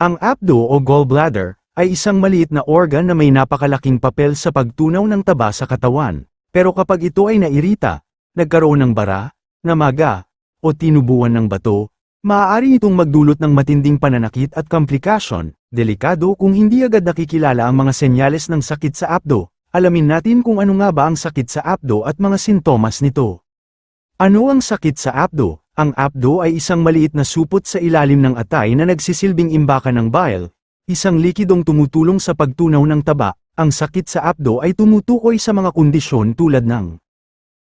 Ang apdo o gallbladder ay isang maliit na organ na may napakalaking papel sa pagtunaw ng taba sa katawan, pero kapag ito ay nairita, nagkaroon ng bara, namaga, o tinubuan ng bato, maaari itong magdulot ng matinding pananakit at komplikasyon. Delikado kung hindi agad nakikilala ang mga senyales ng sakit sa apdo. Alamin natin kung ano nga ba ang sakit sa apdo at mga sintomas nito. Ano ang sakit sa apdo? Ang apdo ay isang maliit na supot sa ilalim ng atay na nagsisilbing imbakan ng bile, isang likidong tumutulong sa pagtunaw ng taba. Ang sakit sa apdo ay tumutukoy sa mga kondisyon tulad ng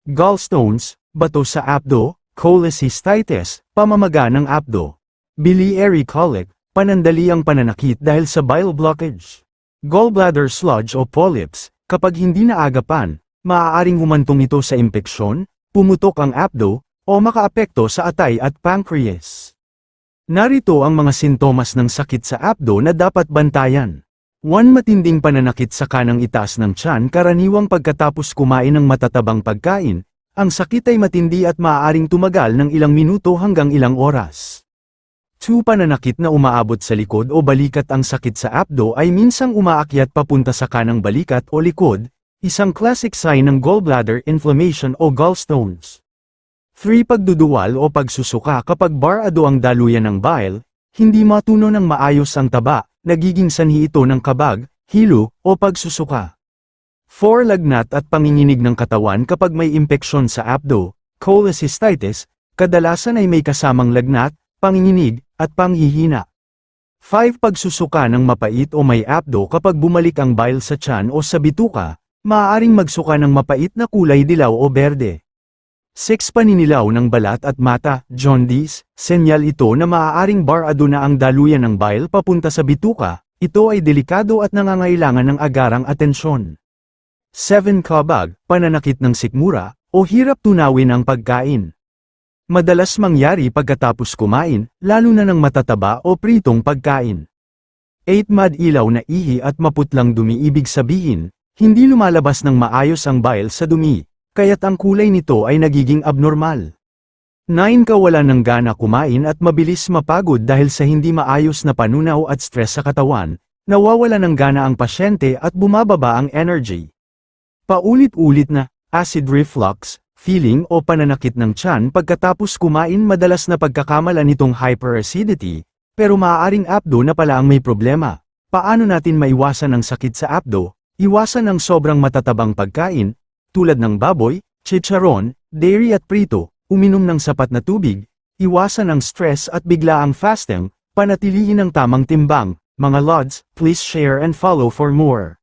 gallstones, bato sa apdo, cholecystitis, pamamaga ng apdo, biliary colic, panandaliang pananakit dahil sa bile blockage, gallbladder sludge o polyps. Kapag hindi naagapan, maaaring humantong ito sa impeksyon, pumutok ang apdo, o makaapekto sa atay at pancreas. Narito ang mga sintomas ng sakit sa apdo na dapat bantayan. 1. Matinding pananakit sa kanang itaas ng tiyan karaniwang pagkatapos kumain ng matatabang pagkain. Ang sakit ay matindi at maaaring tumagal ng ilang minuto hanggang ilang oras. 2. Pananakit na umaabot sa likod o balikat. Ang sakit sa apdo ay minsang umaakyat papunta sa kanang balikat o likod, isang classic sign ng gallbladder inflammation o gallstones. 3. Pagduduwal o pagsusuka. Kapag barado ang daluyan ng bile, hindi matuno ng maayos ang taba, nagiging sanhi ito ng kabag, hilo, o pagsusuka. 4. Lagnat at panginginig ng katawan. Kapag may impeksyon sa apdo, cholecystitis, kadalasan ay may kasamang lagnat, panginginig, at panghihina. 5. Pagsusuka ng mapait o may apdo. Kapag bumalik ang bile sa tiyan o sa bituka, maaaring magsuka ng mapait na kulay dilaw o berde. 6. Paninilaw ng balat at mata, jaundice, senyal ito na maaaring barado na ang daluyan ng bile papunta sa bituka. Ito ay delikado at nangangailangan ng agarang atensyon. 7. Kabag, pananakit ng sikmura, o hirap tunawin ang pagkain. Madalas mangyari pagkatapos kumain, lalo na ng matataba o pritong pagkain. 8. Madilaw na ihi at maputlang dumi. Ibig sabihin, hindi lumalabas ng maayos ang bile sa dumi, kaya't ang kulay nito ay nagiging abnormal. 9. Kawalan ng gana kumain at mabilis mapagod dahil sa hindi maayos na panunaw at stress sa katawan, nawawala ng gana ang pasyente at bumababa ang energy. Paulit-ulit na acid reflux, feeling o pananakit ng tiyan pagkatapos kumain. Madalas na pagkakamala nitong hyperacidity, pero maaaring apdo na pala ang may problema. Paano natin maiwasan ang sakit sa apdo? Iwasan ang sobrang matatabang pagkain, tulad ng baboy, chicharon, dairy at prito, uminom ng sapat na tubig, iwasan ang stress at biglaang fasting, panatilihin ang tamang timbang. Mga lods, please share and follow for more.